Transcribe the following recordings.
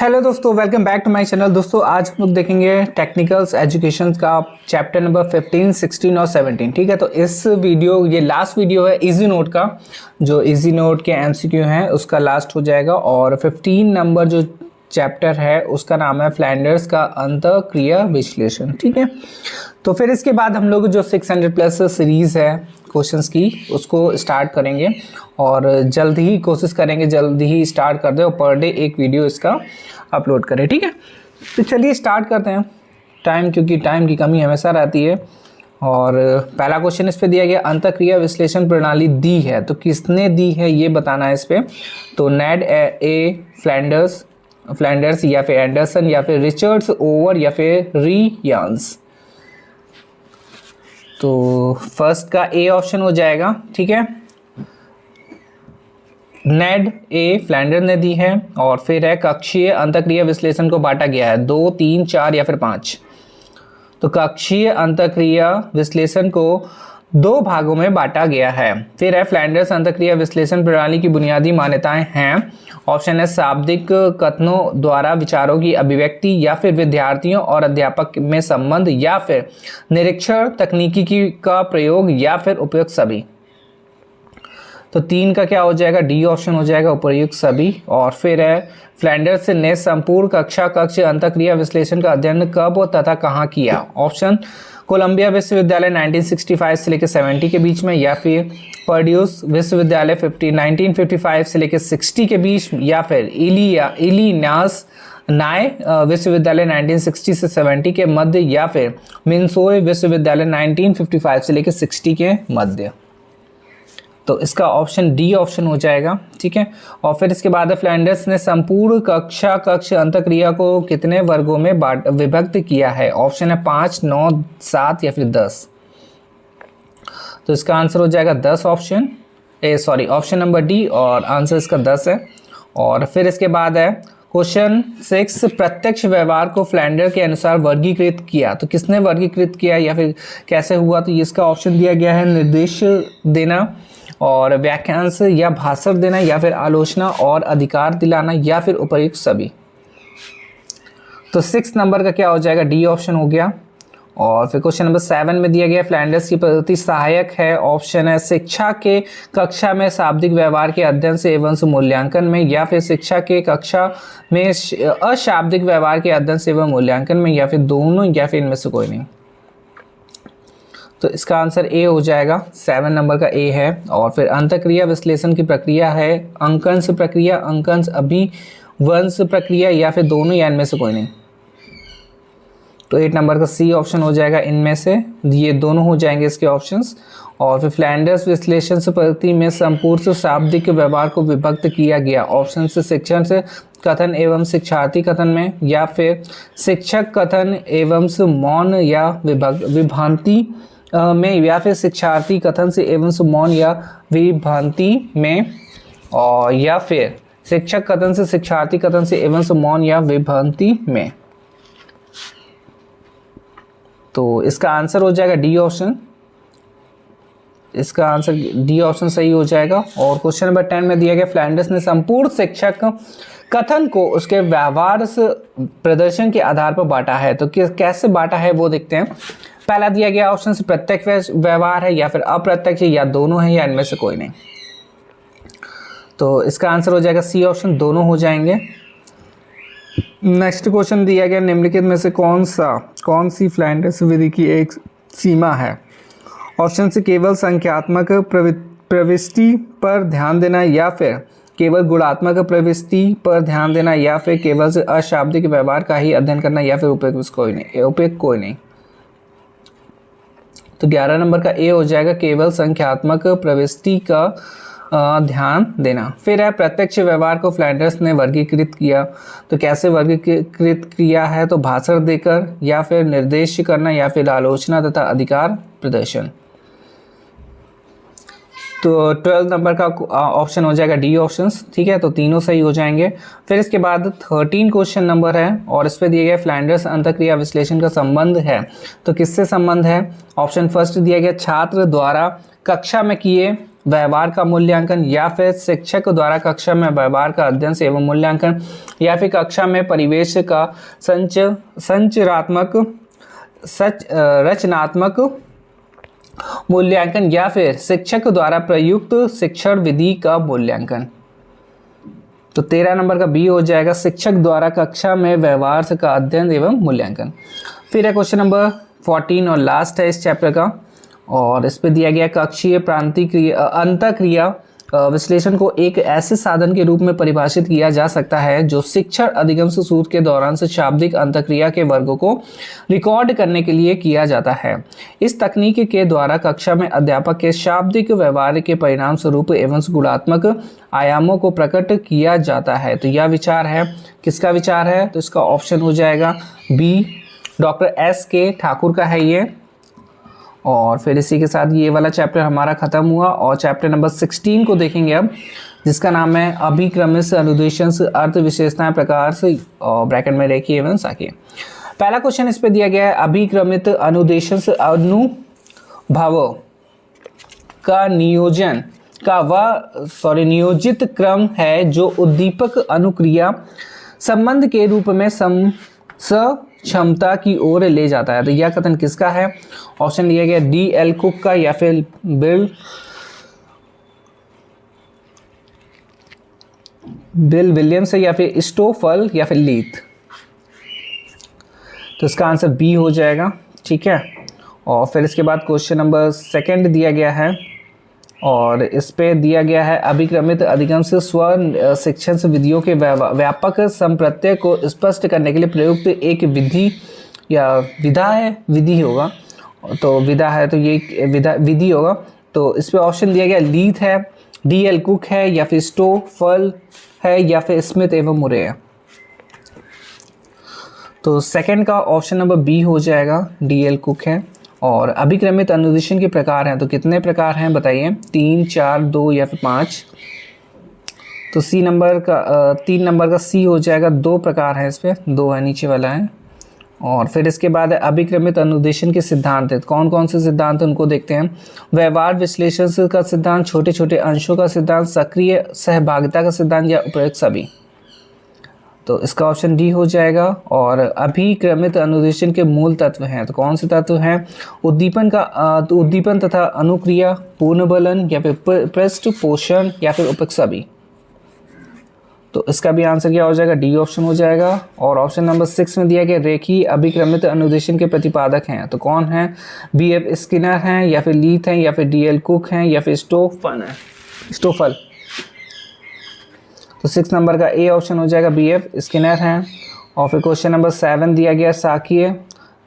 Hello दोस्तों, welcome back to my channel. दोस्तों आज हम लोग देखेंगे टेक्निकल्स एजुकेशन का चैप्टर नंबर 15, 16 और 17। ठीक है, तो इस वीडियो ये लास्ट वीडियो है इजी नोट का। जो इजी नोट के एमसीक्यू हैं उसका लास्ट हो जाएगा। और 15 नंबर जो चैप्टर है उसका नाम है फ्लैंडर्स का अंतःक्रिया विश्लेषण। ठीक है, तो फिर इसके बाद हम लोग जो 600 प्लस सीरीज़ है क्वेश्चंस की उसको स्टार्ट करेंगे और जल्द ही कोशिश करेंगे जल्द ही स्टार्ट कर दे और पर डे एक वीडियो इसका अपलोड करें। ठीक है, तो चलिए स्टार्ट करते हैं। क्योंकि टाइम की कमी हमेशा रहती है। और पहला क्वेश्चन इस पे दिया गया, अंतःक्रिया विश्लेषण प्रणाली दी है तो किसने दी है ये बताना है इस पे। तो नेड ए फ्लैंडर्स या फिर एंडरसन या फिर रिचर्ड्स ओवर या फिर रियांस। तो फर्स्ट का ए ऑप्शन हो जाएगा। ठीक है, नेड ए फ्लैंडर ने दी है। और फिर है कक्षीय अंतःक्रिया विश्लेषण को बांटा गया है 2, 3, 4 या फिर 5। तो कक्षीय अंतःक्रिया विश्लेषण को 2 भागों में बांटा गया है। फिर है फ्लैंडर्स अंतःक्रिया विश्लेषण प्रणाली की बुनियादी मान्यताएं हैं। ऑप्शन है शाब्दिक कथनों द्वारा विचारों की अभिव्यक्ति या फिर विद्यार्थियों और अध्यापक में संबंध या फिर निरीक्षण तकनीकी का प्रयोग या फिर उपयुक्त सभी। तो 3 का क्या हो जाएगा, डी ऑप्शन हो जाएगा, उपयुक्त सभी। और फिर है फ्लैंडर्स ने संपूर्ण कक्ष अंतःक्रिया विश्लेषण का अध्ययन कब तथा कहाँ किया। ऑप्शन कोलंबिया विश्वविद्यालय 1965 से लेकर 70 के बीच में, या फिर पर्ड्यूस विश्वविद्यालय 1955 से लेकर 60 के बीच, या फिर इलिनास नाय विश्वविद्यालय 1960 से 70 के मध्य, या फिर मिन्सोई विश्वविद्यालय 1955 से लेकर 60 के मध्य। तो इसका ऑप्शन डी ऑप्शन हो जाएगा। ठीक है, और फिर इसके बाद फ्लैंडर्स ने संपूर्ण कक्ष अंतःक्रिया को कितने वर्गों में विभक्त किया है। ऑप्शन है 5, 9, 7 या फिर 10। तो इसका आंसर हो जाएगा 10 ऑप्शन नंबर डी, और आंसर इसका 10 है। और फिर इसके बाद है क्वेश्चन 6, प्रत्यक्ष व्यवहार को फ्लैंडर के अनुसार वर्गीकृत किया। तो किसने वर्गीकृत किया या फिर कैसे हुआ। तो इसका ऑप्शन दिया गया है निर्देश देना और व्याख्यांश या भाषण देना या फिर आलोचना और अधिकार दिलाना या फिर उपयुक्त सभी। तो 6 नंबर का क्या हो जाएगा, डी ऑप्शन हो गया। और फिर क्वेश्चन नंबर 7 में दिया गया फ्लैंडर्स की पद्धति सहायक है। ऑप्शन है शिक्षा के कक्षा में शाब्दिक व्यवहार के अध्ययन से एवं मूल्यांकन में, या फिर शिक्षा के कक्षा में अशाब्दिक व्यवहार के अध्ययन से एवं मूल्यांकन में, या फिर दोनों, या फिर इनमें से कोई नहीं। तो इसका आंसर ए हो जाएगा, 7 नंबर का ए है। और फिर अंतःक्रिया विश्लेषण की प्रक्रिया है अंकंश प्रक्रिया, अंकंश अभिवंश प्रक्रिया, या फिर दोनों, या इनमें से कोई नहीं। तो 8 नंबर का सी ऑप्शन हो जाएगा, इनमें से ये दोनों हो जाएंगे इसके ऑप्शंस। और फिर फ्लैंडर्स विश्लेषण से पद्धति में संपूर्ण शाब्दिक व्यवहार को विभक्त किया गया। ऑप्शन से शिक्षण से कथन एवं शिक्षार्थी कथन में, या फिर शिक्षक कथन एवं मौन या विभ्रांति में, या फिर शिक्षार्थी कथन से एवं मौन या विभ्रांति में, और या फिर शिक्षक कथन से शिक्षार्थी कथन से एवं मौन या विभ्रांति में। तो इसका आंसर हो जाएगा डी ऑप्शन। इसका आंसर डी ऑप्शन सही हो जाएगा। और क्वेश्चन नंबर 10 में दिया गया फ्लैंडर्स ने संपूर्ण शिक्षक कथन को उसके व्यवहार प्रदर्शन के आधार पर बांटा है। तो कैसे बांटा है वो देखते हैं। पहला दिया गया ऑप्शन से प्रत्यक्ष व्यवहार है, या फिर अप्रत्यक्ष, या दोनों है, या इनमें से कोई नहीं। तो इसका आंसर हो जाएगा सी ऑप्शन, दोनों हो जाएंगे। नेक्स्ट क्वेश्चन दिया गया निम्नलिखित में से कौन सी फ्लैंडर्स विधि की एक सीमा है। ऑप्शन से केवल संख्यात्मक प्रविष्टि पर ध्यान देना, या फिर केवल गुणात्मक प्रविष्टि पर ध्यान देना, या फिर केवल से अशाब्दिक व्यवहार का ही अध्ययन करना, या फिर उपयुक्त कोई नहीं। तो 11 नंबर का ए हो जाएगा, केवल संख्यात्मक प्रविष्टि का ध्यान देना। फिर है प्रत्यक्ष व्यवहार को फ्लैंडर्स ने वर्गीकृत किया। तो कैसे वर्गीकृत किया है, तो भाषण देकर, या फिर निर्देश करना, या फिर आलोचना तथा अधिकार प्रदर्शन। तो 12 नंबर का ऑप्शन हो जाएगा डी ऑप्शंस। ठीक है, तो तीनों सही हो जाएंगे। फिर इसके बाद 13 क्वेश्चन नंबर है और इस पे दिए गए फ्लैंडर्स अंतःक्रिया विश्लेषण का संबंध है। तो किससे संबंध है। ऑप्शन फर्स्ट दिया गया छात्र द्वारा कक्षा में किए व्यवहार का मूल्यांकन, या फिर शिक्षक द्वारा कक्षा में व्यवहार का अध्ययन एवं मूल्यांकन, या फिर कक्षा में परिवेश का रचनात्मक मूल्यांकन, या फिर शिक्षक द्वारा प्रयुक्त शिक्षण विधि का मूल्यांकन। तो 13 नंबर का बी हो जाएगा, शिक्षक द्वारा कक्षा में व्यवहार का अध्ययन एवं मूल्यांकन। फिर है क्वेश्चन नंबर 14 और लास्ट है इस चैप्टर का, और इस पे दिया गया कक्षीय अंतःक्रिया विश्लेषण को एक ऐसे साधन के रूप में परिभाषित किया जा सकता है जो शिक्षण अधिगम सूत्र के दौरान से शाब्दिक अंतःक्रिया के वर्गों को रिकॉर्ड करने के लिए किया जाता है। इस तकनीक के द्वारा कक्षा में अध्यापक के शाब्दिक व्यवहार के परिणाम स्वरूप एवं गुणात्मक आयामों को प्रकट किया जाता है। तो यह विचार है, किसका विचार है? तो इसका ऑप्शन हो जाएगा बी, डॉक्टर S.K. ठाकुर का है ये। और फिर इसी के साथ ये वाला चैप्टर हमारा खत्म हुआ, और चैप्टर नंबर 16 को देखेंगे अब, जिसका नाम है अभिक्रमित अनुदेशन अर्थ विशेषताएं प्रकार से, और ब्रैकेट में रेखीय एवं शाखीय। पहला क्वेश्चन इस पे दिया गया है, अभिक्रमित अनुदेशन अनुभव का नियोजित क्रम है जो उद्दीपक अनुक्रिया संबंध के रूप में क्षमता की ओर ले जाता है। तो यह कथन किसका है? ऑप्शन दिया गया D.L. कुक का, या फिर बिल विलियम्स, या फिर स्टोफल, या फिर लीथ। तो इसका आंसर बी हो जाएगा, ठीक है। और फिर इसके बाद क्वेश्चन नंबर 2 दिया गया है, और इस पे दिया गया है अभिक्रमित अधिगम से स्व शिक्षण विधियों के व्यापक संप्रत्यय को स्पष्ट करने के लिए प्रयुक्त एक विधि या विधा है, विधि होगा, तो विधा है तो ये विधि होगा। तो इस पे ऑप्शन दिया गया लीथ है, D.L. कुक है, या फिर स्टोफल है, या फिर स्मिथ एवं मुरे है। तो सेकंड का ऑप्शन नंबर बी हो जाएगा, D.L. कुक है। और अभिक्रमित अनुदेशन के प्रकार हैं, तो कितने प्रकार हैं बताइए? 3, 4, 2 या फिर 5। तो सी नंबर का 3 नंबर का सी हो जाएगा, 2 प्रकार हैं, इस पे 2 है, नीचे वाला है। और फिर इसके बाद अभिक्रमित अनुदेशन के सिद्धांत है, कौन कौन से सिद्धांत हैं उनको देखते हैं। व्यवहार विश्लेषण का सिद्धांत, छोटे छोटे अंशों का सिद्धांत, सक्रिय सहभागिता का सिद्धांत, या उपयुक्त सभी। तो इसका ऑप्शन डी हो जाएगा। और अभिक्रमित अनुदेशन के मूल तत्व हैं, तो कौन से तत्व हैं? उद्दीपन तथा अनुक्रिया, पूर्णबलन, या फिर पृष्ठ पोषण, या फिर उपयुक्त सभी। तो इसका भी आंसर क्या हो जाएगा? डी ऑप्शन हो जाएगा। और ऑप्शन नंबर 6 में दिया गया रेखीय अभिक्रमित अनुदेशन के प्रतिपादक हैं, तो कौन है? B.F. स्किनर हैं, या फिर लीथ हैं, या फिर D.L. कुक हैं, या फिर स्टोफल। तो 6 नंबर का ए ऑप्शन हो जाएगा, B.F. स्किनर हैं। और फिर क्वेश्चन नंबर 7 दिया गया शाखीय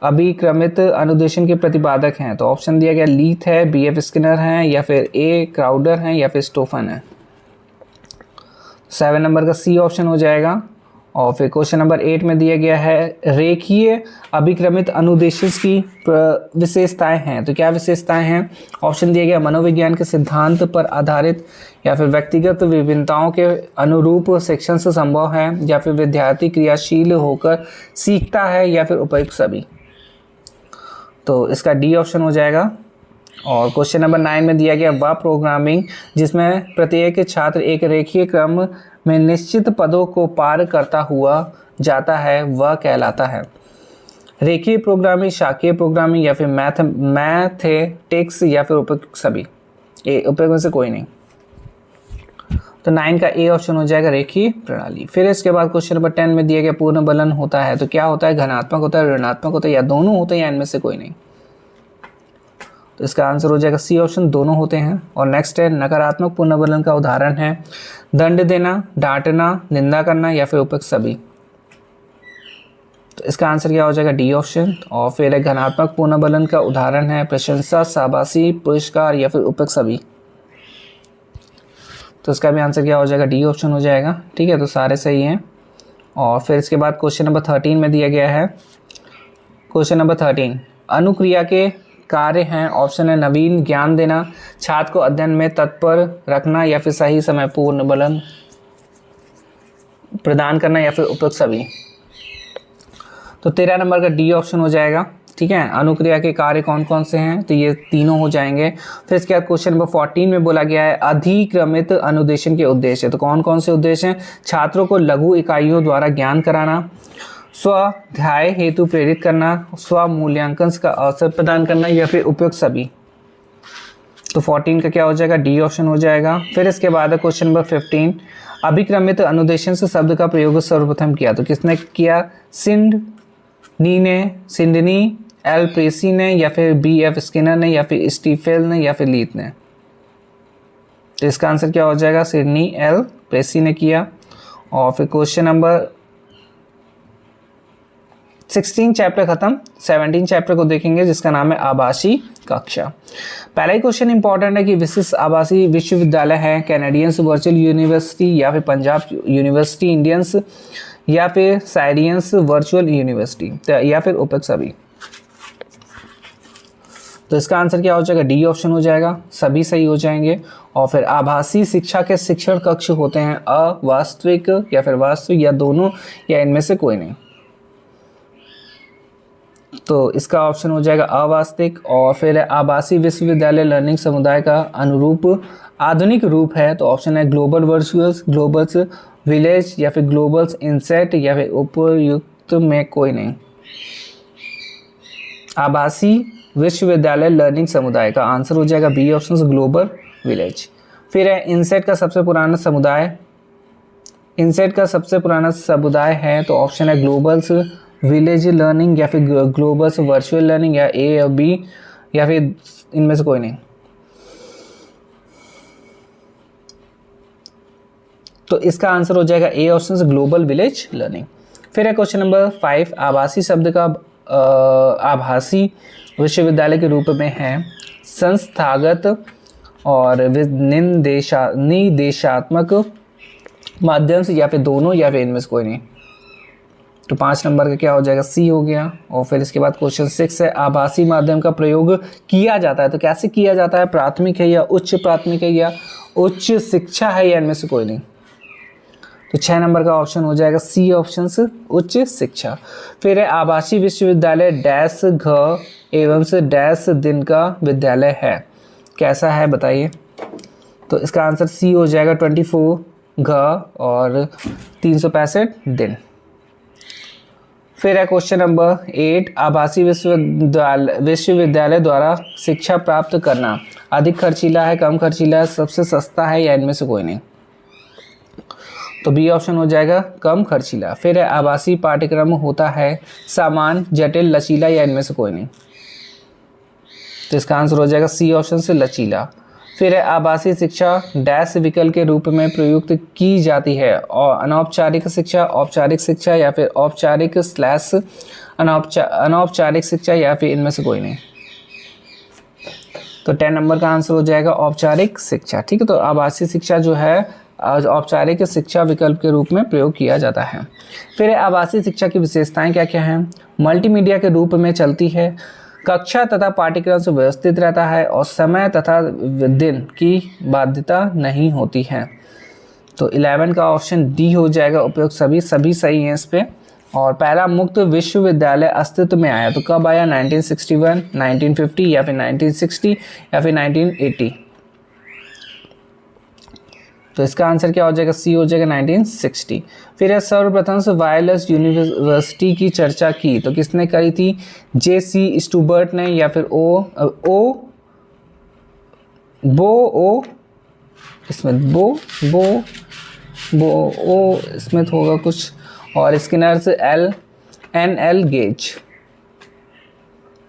अभिक्रमित अनुदेशन के प्रतिपादक हैं, तो ऑप्शन दिया गया लीथ है, B.F. स्किनर हैं, या फिर ए क्राउडर हैं, या फिर स्टोफन है। 7 नंबर का सी ऑप्शन हो जाएगा। और फिर क्वेश्चन नंबर 8 में दिया गया है रेखीय अभिक्रमित अनुदेशन की विशेषताएं हैं, तो क्या विशेषताएं हैं? ऑप्शन दिया गया मनोविज्ञान के सिद्धांत पर आधारित, या फिर व्यक्तिगत विभिन्नताओं के अनुरूप शिक्षण से संभव है, या फिर विद्यार्थी क्रियाशील होकर सीखता है, या फिर उपयुक्त सभी। तो इसका डी ऑप्शन हो जाएगा। और क्वेश्चन नंबर 9 में दिया गया वह प्रोग्रामिंग जिसमें प्रत्येक छात्र एक रेखीय क्रम में निश्चित पदों को पार करता हुआ जाता है, वह कहलाता है। रेखीय प्रोग्रामिंग, शाखीय प्रोग्रामिंग, या फिर मैथेटिक्स, या फिर उपयुक्त सभी। उपयुक्त में से कोई नहीं। तो 9 का ए ऑप्शन हो जाएगा रेखीय प्रणाली। फिर इसके बाद क्वेश्चन नंबर 10 में दिया गया पूर्ण बलन होता है, तो क्या होता है? घनात्मक होता है, ऋणात्मक होता है, या दोनों होते हैं, या इनमें से कोई नहीं। तो इसका आंसर हो जाएगा सी ऑप्शन, दोनों होते हैं। और नेक्स्ट है नकारात्मक पुनर्बलन का उदाहरण है दंड देना, डांटना, निंदा करना, या फिर उपयुक्त सभी। तो इसका आंसर क्या हो जाएगा? D option. और फिर घनात्मक पुनर्बलन का उदाहरण है प्रशंसा, शाबाशी, पुरस्कार, या फिर उपयुक्त सभी। तो इसका भी आंसर क्या हो जाएगा? डी ऑप्शन हो जाएगा। ठीक है, तो सारे सही हैं। और फिर इसके बाद क्वेश्चन नंबर 13 में दिया गया है, क्वेश्चन नंबर 13 अनुक्रिया के कार्य हैं। ऑप्शन है नवीन ज्ञान देना, छात्र को अध्ययन में तत्पर रखना, या फिर सही समय पूर्ण बलन प्रदान करना, या फिर उपयुक्त सभी। तो 13 नंबर का डी ऑप्शन हो जाएगा। ठीक है। अनुक्रिया के कार्य कौन कौन से हैं, तो ये तीनों हो जाएंगे। फिर इसके बाद क्वेश्चन नंबर 14 में बोला गया है अधिक्रमित अनुदेशन के उद्देश्य, तो कौन कौन से उद्देश्य हैं, छात्रों को लघु इकाइयों द्वारा ज्ञान कराना, स्वाध्याय हेतु प्रेरित करना, स्व मूल्यांकन का अवसर प्रदान करना, या फिर उपयुक्त सभी। तो 14 का क्या हो जाएगा, डी ऑप्शन हो जाएगा। फिर इसके बाद क्वेश्चन नंबर 15, अभिक्रमित अनुदेशन से शब्द का प्रयोग सर्वप्रथम किया, तो किसने किया, सिडनी एल प्रेसी ने, या फिर B.F. स्किनर ने, या फिर स्टीफेल ने, या फिर लीथ ने। तो इसका आंसर क्या हो जाएगा, सिडनी एल प्रेसी ने किया। और फिर क्वेश्चन नंबर 16 चैप्टर खत्म, 17 चैप्टर को देखेंगे जिसका नाम है आवासीय कक्षा। पहला ही क्वेश्चन इंपॉर्टेंट है कि विशिष्ट आवासीय विश्वविद्यालय है कैनेडियंस वर्चुअल यूनिवर्सिटी, या फिर पंजाब यूनिवर्सिटी इंडियंस, या फिर साइडियंस वर्चुअल यूनिवर्सिटी, या फिर उपयुक्त सभी। तो इसका आंसर क्या हो जाएगा, डी ऑप्शन हो जाएगा, सभी सही हो जाएंगे। और फिर आभासी शिक्षा के शिक्षण कक्ष होते हैं अवास्तविक या फिर वास्तविक, या दोनों, या इनमें से कोई नहीं। तो इसका ऑप्शन हो जाएगा अवास्तविक। और फिर आभासी विश्वविद्यालय लर्निंग समुदाय का अनुरूप आधुनिक रूप है, तो ऑप्शन है ग्लोबल वर्चुअल्स, ग्लोबल्स विलेज, या फिर ग्लोबल्स इंसेट, या फिर उपयुक्त में कोई नहीं। आभासी विश्वविद्यालय लर्निंग समुदाय का आंसर हो जाएगा बी ऑप्शन, ग्लोबल विलेज। फिर है इंसेट का सबसे पुराना समुदाय, इंसेट का सबसे पुराना समुदाय है, तो ऑप्शन है ग्लोबल्स विलेज लर्निंग, या फिर ग्लोबल्स वर्चुअल लर्निंग, या ए या बी, या फिर इनमें से कोई नहीं। तो इसका आंसर हो जाएगा ए ऑप्शन से ग्लोबल विलेज लर्निंग। फिर है क्वेश्चन नंबर 5, आभासी शब्द का आभासी विश्वविद्यालय के रूप में है संस्थागत और निर्देशात्मक माध्यम से, या फिर दोनों, या फिर इनमें से कोई नहीं। तो 5 नंबर का क्या हो जाएगा, सी हो गया। और फिर इसके बाद क्वेश्चन 6 है आभासी माध्यम का प्रयोग किया जाता है, तो कैसे किया जाता है, प्राथमिक है या उच्च प्राथमिक है, या उच्च शिक्षा है, या इनमें से कोई नहीं। तो 6 नंबर का ऑप्शन हो जाएगा सी ऑप्शन से उच्च शिक्षा। फिर है आभासी विश्वविद्यालय डैश घ एवं से डैश दिन का विद्यालय है, कैसा है बताइए। तो इसका आंसर सी हो जाएगा 24 घ और 365 दिन। फिर है क्वेश्चन नंबर 8, आभासी विश्वविद्यालय द्वारा शिक्षा प्राप्त करना अधिक खर्चीला है, कम खर्चीला है, सबसे सस्ता है, या इनमें से कोई नहीं। तो बी ऑप्शन हो जाएगा कम खर्चीला। फिर है आभासी पाठ्यक्रम होता है सामान्य, जटिल, लचीला, या इनमें से कोई नहीं। तो इसका आंसर हो जाएगा सी ऑप्शन से लचीला। फिर है आभासी शिक्षा डैश विकल्प के रूप में प्रयुक्त की जाती है, और अनौपचारिक शिक्षा, औपचारिक शिक्षा, या फिर औपचारिक स्लैश अनौपचारिक शिक्षा, या फिर इनमें से कोई नहीं। तो 10 नंबर का आंसर हो जाएगा औपचारिक शिक्षा। ठीक है, तो आभासी शिक्षा जो है औपचारिक शिक्षा विकल्प के रूप में प्रयोग किया जाता है। फिर आभासी शिक्षा की विशेषताएं क्या क्या हैं, मल्टीमीडिया के रूप में चलती है, कक्षा तथा पाठ्यक्रम से व्यवस्थित रहता है, और समय तथा दिन की बाध्यता नहीं होती है। तो 11 का ऑप्शन डी हो जाएगा उपयुक्त सभी, सभी सही हैं इस पे। और पहला मुक्त विश्वविद्यालय अस्तित्व में आया तो कब आया, 1961, 1950, या फिर 1960, या फिर 1980। तो इसका आंसर क्या हो जाएगा, सी हो जाएगा 1960। फिर है सर्वप्रथम से वायरलेस यूनिवर्सिटी की चर्चा की, तो किसने करी थी, J.C. स्टूबर्ट ने, या फिर ओ स्मिथ होगा कुछ, और स्किनर से N.L. गेज।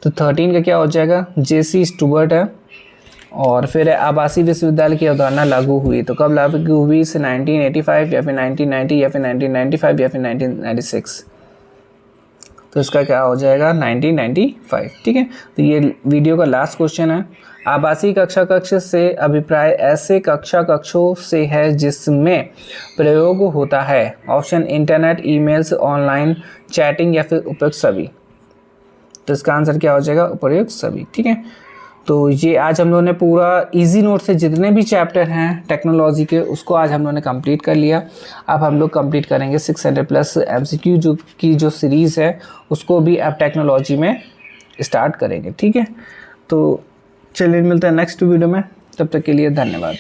तो 13 का क्या हो जाएगा, J.C. स्टूबर्ट है। और फिर आभासी विश्वविद्यालय की अवधारणा लागू हुई, तो कब लागू हुई, से 1985, या फिर 1990, या फिर 1995, या फिर 1996। तो इसका क्या हो जाएगा, 1995। ठीक है, तो ये वीडियो का लास्ट क्वेश्चन है। आभासी कक्षा कक्ष से अभिप्राय ऐसे कक्षा कक्षों से है जिसमें प्रयोग होता है, option internet, emails, online chatting, या फिर उपयुक्त सभी। तो इसका आंसर क्या हो जाएगा, उपयुक्त सभी। ठीक है, तो ये आज हम लोगों ने पूरा इजी नोट से जितने भी चैप्टर हैं टेक्नोलॉजी के, उसको आज हम लोगों ने कंप्लीट कर लिया। अब हम लोग कंप्लीट करेंगे 600+ MCQ जो सीरीज़ है, उसको भी अब टेक्नोलॉजी में स्टार्ट करेंगे, ठीक है। तो चलिए मिलते हैं नेक्स्ट वीडियो में, तब तक के लिए धन्यवाद।